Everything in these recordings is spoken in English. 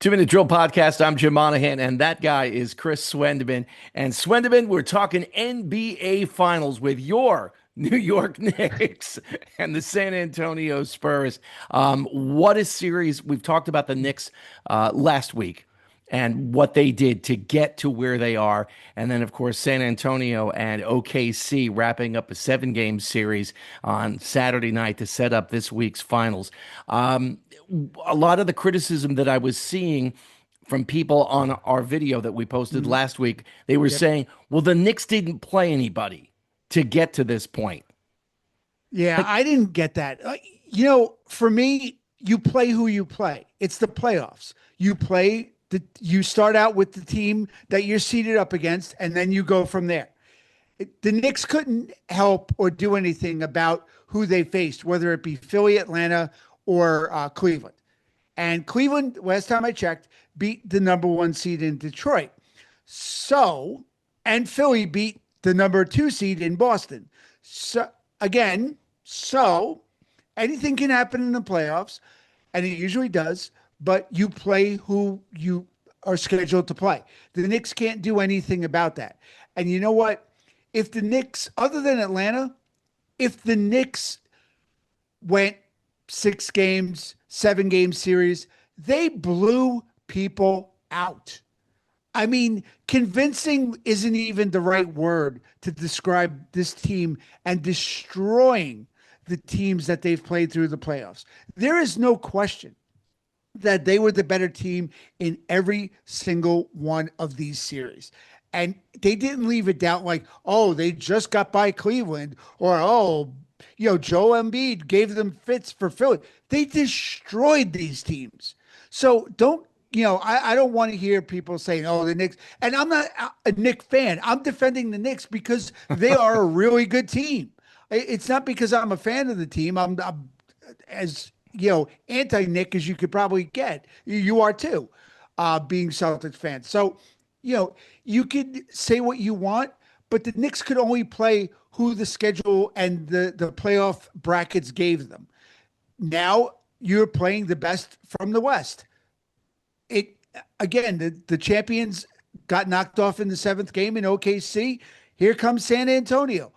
2 Minute Drill Podcast. I'm Jim Monahan, and that guy is Chris Swendeman. And Swendeman, we're talking NBA Finals with your New York Knicks and the San Antonio Spurs. What a series. We've talked about the Knicks last week and what they did to get to where they are. And then, of course, San Antonio and OKC wrapping up a 7-game series on Saturday night to set up this week's finals. A lot of the criticism that I was seeing from people on our video that we posted last week, they were saying, well, the Knicks didn't play anybody to get to this point. Yeah, Like, I didn't get that. For me, you play who you play. It's the playoffs. You start out with the team that you're seated up against, and then you go from there. The Knicks couldn't help or do anything about who they faced, whether it be Philly, Atlanta, or Cleveland. And Cleveland, last time I checked, beat the number 1 seed in Detroit. And Philly beat the number 2 seed in Boston. So anything can happen in the playoffs, and it usually does, but you play who you are scheduled to play. The Knicks can't do anything about that. And you know what? If the Knicks, other than Atlanta, if the Knicks went 6 games, 7-game series, they blew people out. I mean, convincing isn't even the right word to describe this team and destroying the teams that they've played through the playoffs. There is no question that they were the better team in every single one of these series. And they didn't leave a doubt like, oh, they just got by Cleveland, or, Joe Embiid gave them fits for Philly. They destroyed these teams. So I don't want to hear people saying, oh, the Knicks. And I'm not a Knicks fan. I'm defending the Knicks because they are a really good team. It's not because I'm a fan of the team. I'm as anti-Knick as you could probably get. You are too, being Celtics fans. So, you could say what you want, but the Knicks could only play who the schedule and the playoff brackets gave them. Now you're playing the best from the West. The champions got knocked off in the 7th game in OKC. Here comes San Antonio.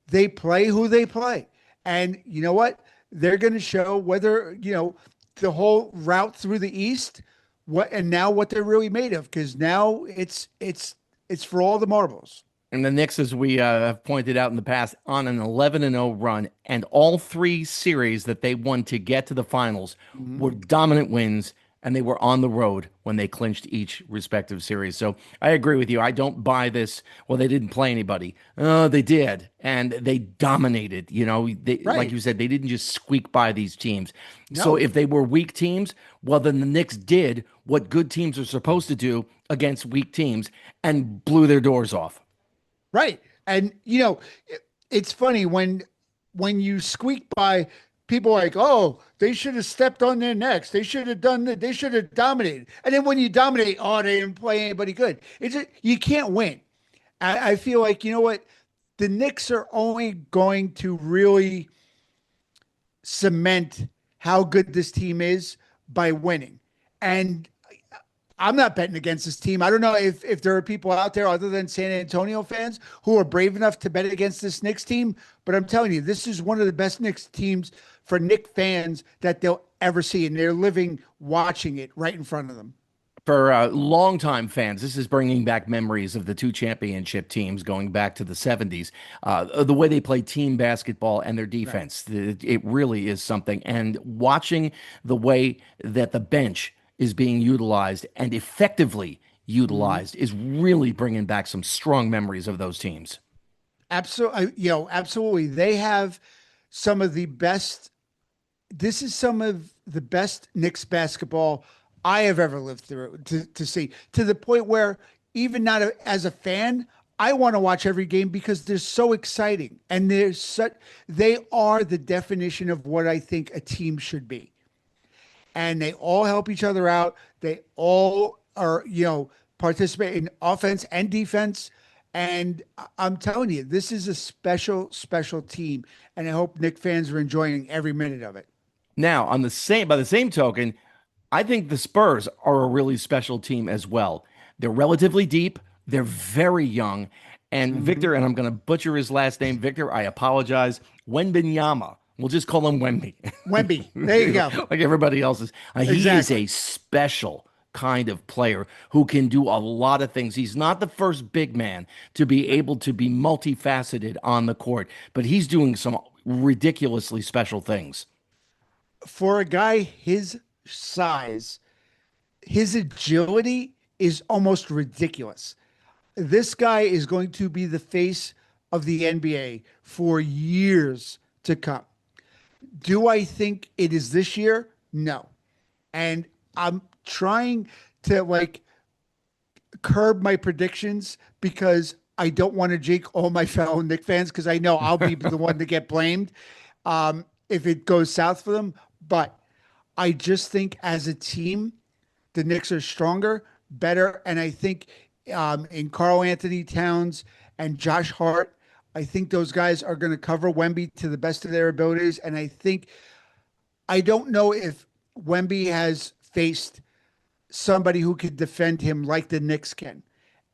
They play who they play. And you know what? They're going to show whether, the whole route through the East, what they're really made of, because now it's for all the marbles. and the Knicks, as we have pointed out in the past, on an 11-0 run, and all 3 series that they won to get to the finals were dominant wins, and they were on the road when they clinched each respective series. So I agree with you. I don't buy this. Well, they didn't play anybody. Oh, they did, and they dominated. Like Right. you said, they didn't just squeak by these teams. So No. if they were weak teams, well, then the Knicks did what good teams are supposed to do against weak teams and blew their doors off. Right. And it's funny when you squeak by, people are like, oh, they should have stepped on their necks. They should have done that. They should have dominated. And then when you dominate, oh, they didn't play anybody good. You can't win. I feel like, you know what? The Knicks are only going to really cement how good this team is by winning. And I'm not betting against this team. I don't know if there are people out there other than San Antonio fans who are brave enough to bet against this Knicks team, but I'm telling you, this is one of the best Knicks teams for Knicks fans that they'll ever see, and they're living watching it right in front of them. For longtime fans, this is bringing back memories of the 2 championship teams going back to the 70s. The way they play team basketball and their Right. defense, it really is something. And watching the way that the bench is being utilized and effectively Mhm. utilized is really bringing back some strong memories of those teams. Absolutely, absolutely. They have some of the best. This is some of the best Knicks basketball I have ever lived through to see, to the point where even not as a fan, I want to watch every game because they're so exciting, and they are the definition of what I think a team should be. And they all help each other out. They all are, participate in offense and defense. And I'm telling you, this is a special, special team. And I hope Knicks fans are enjoying every minute of it. Now, by the same token, I think the Spurs are a really special team as well. They're relatively deep, they're very young, and Hmm. Victor, and I'm going to butcher his last name, Victor, I apologize, Wembanyama. We'll just call him Wemby, Wemby. There you go. like everybody else's. He is a Exactly. special kind of player who can do a lot of things. He's not the first big man to be able to be multifaceted on the court, but he's doing some ridiculously special things. For a guy his size, his agility is almost ridiculous. This guy is going to be the face of the NBA for years to come. Do I think it is this year? No. And I'm trying to like curb my predictions because I don't want to jinx all my fellow Knick fans because I know I'll be the one to get blamed if it goes south for them. But I just think as a team, the Knicks are stronger, better, and I think in Carl Anthony Towns and Josh Hart, I think those guys are going to cover Wemby to the best of their abilities. And I don't know if Wemby has faced somebody who could defend him like the Knicks can,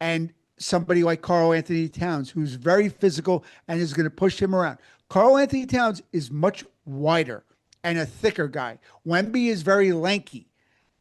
and somebody like Carl Anthony Towns, who's very physical and is going to push him around. Carl Anthony Towns is much wider and a thicker guy. Wemby is very lanky,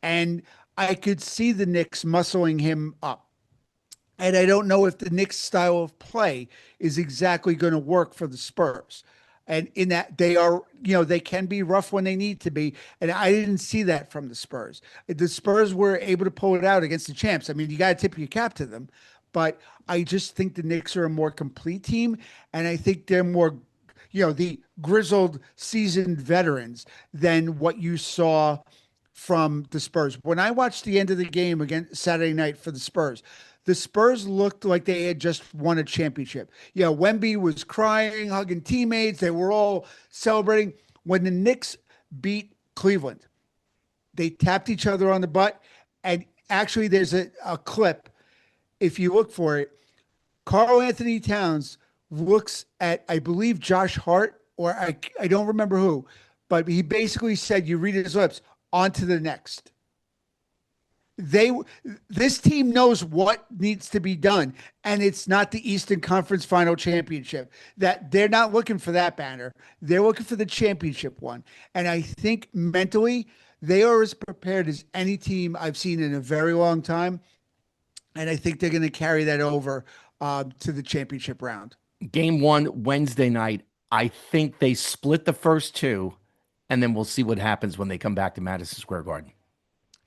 and I could see the Knicks muscling him up. And I don't know if the Knicks style of play is exactly going to work for the Spurs. And in that they are, they can be rough when they need to be. And I didn't see that from the Spurs. The Spurs were able to pull it out against the champs. I mean, you got to tip your cap to them. But I just think the Knicks are a more complete team. And I think they're more, the grizzled, seasoned veterans than what you saw from the Spurs. When I watched the end of the game again Saturday night for the Spurs looked like they had just won a championship. Yeah, Wemby was crying, hugging teammates. They were all celebrating. When the Knicks beat Cleveland, they tapped each other on the butt. And actually, there's a clip, if you look for it. Carl Anthony Towns looks at, I believe, Josh Hart, or I don't remember who, but he basically said, you read his lips, on to the next. they this team knows what needs to be done, and it's not the Eastern Conference Final Championship. That they're not looking for that banner. They're looking for the championship one. And I think mentally they are as prepared as any team I've seen in a very long time. And I think they're going to carry that over to the championship round. Game one, Wednesday night. I think they split the first two, and then we'll see what happens when they come back to Madison Square Garden.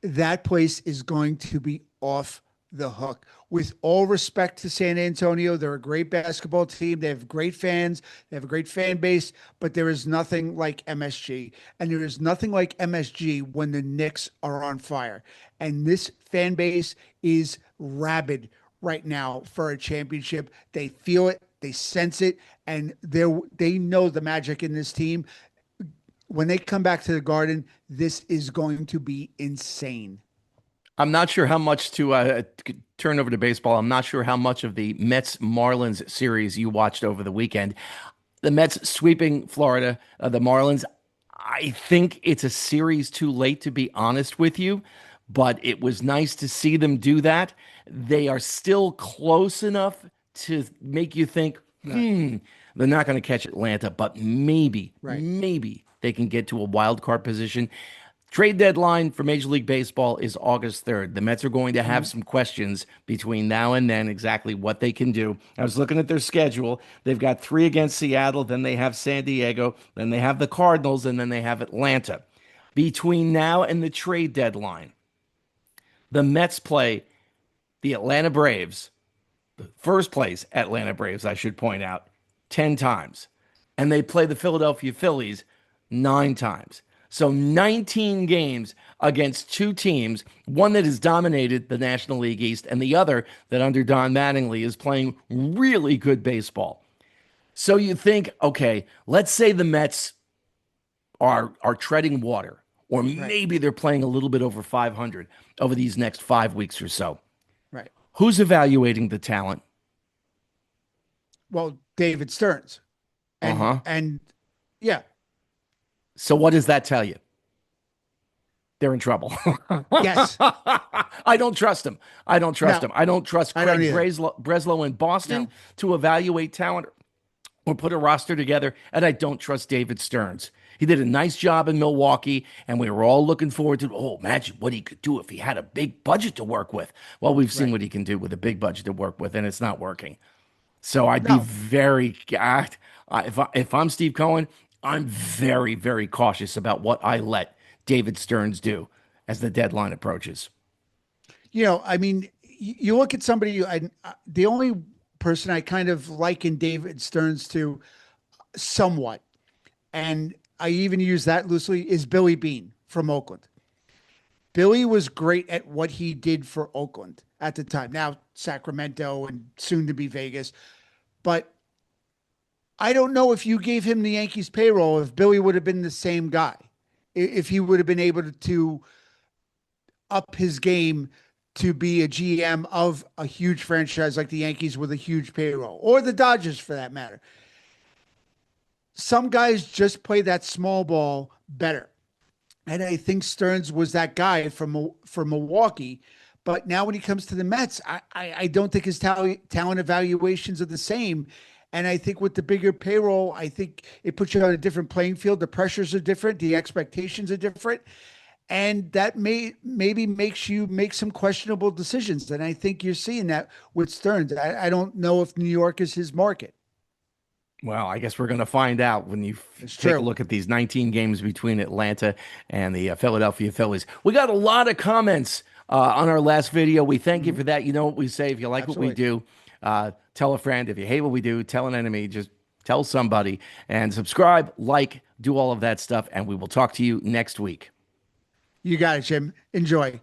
That place is going to be off the hook. With all respect to San Antonio, they're a great basketball team. They have great fans. They have a great fan base, but there is nothing like MSG. And there is nothing like MSG when the Knicks are on fire. And this fan base is rabid right now for a championship. They feel it, they sense it, and they know the magic in this team. When they come back to the Garden, this is going to be insane. I'm not sure how much to turn over to baseball. I'm not sure how much of the Mets Marlins series you watched over the weekend. The Mets sweeping Florida, the Marlins. I think it's a series too late to be honest with you, but it was nice to see them do that. They are still close enough to make you think, Right. they're not going to catch Atlanta, but Right. maybe they can get to a wild card position. Trade deadline for Major League Baseball is August 3rd. The Mets are going to have Mhm. some questions between now and then, exactly what they can do. I was looking at their schedule. They've got three against Seattle, then they have San Diego, then they have the Cardinals, and then they have Atlanta. Between now and the trade deadline, the Mets play the Atlanta Braves, first place Atlanta Braves, I should point out, 10 times. And they play the Philadelphia Phillies 9 times. So 19 games against two teams, one that has dominated the National League East and the other that under Don Mattingly is playing really good baseball. So you think, okay, let's say the Mets are treading water, or Right. maybe they're playing a little bit over 500 over these next 5 weeks or so. Right. Who's evaluating the talent? Well, David Stearns. Uh And huh. and yeah, So what does that tell you? they're in trouble. Yes. I don't trust him. I don't trust No, him. I don't trust I don't Craig either. Breslow in Boston No. to evaluate talent or put a roster together, and I don't trust David Stearns. He did a nice job in Milwaukee, and we were all looking forward to, oh, imagine what he could do if he had a big budget to work with. Well, we've seen Right. what he can do with a big budget to work with, and it's not working. So I'd be No. very, if I'm Steve Cohen, I'm very, very cautious about what I let David Stearns do as the deadline approaches. I mean, you look at somebody, the only person I kind of liken David Stearns to somewhat, and I even use that loosely, is Billy Bean from Oakland. Billy was great at what he did for Oakland at the time. Now Sacramento and soon to be Vegas. But I don't know if you gave him the Yankees payroll, if Billy would have been the same guy, if he would have been able to up his game to be a GM of a huge franchise like the Yankees with a huge payroll, or the Dodgers for that matter. Some guys just play that small ball better. And I think Stearns was that guy from Milwaukee. But now when he comes to the Mets, I don't think his talent evaluations are the same. And I think with the bigger payroll, I think it puts you on a different playing field. The pressures are different. The expectations are different. And that maybe makes you make some questionable decisions. And I think you're seeing that with Stearns. I don't know if New York is his market. Well, I guess we're going to find out when you It's take a true. look at these 19 games between Atlanta and the Philadelphia Phillies. We got a lot of comments on our last video. We thank you Mhm. for that. You know what we say. If you like what we Absolutely. do, tell a friend. If you hate what we do, tell an enemy. Just tell somebody and subscribe, like, do all of that stuff. And we will talk to you next week. You got it, Jim. Enjoy.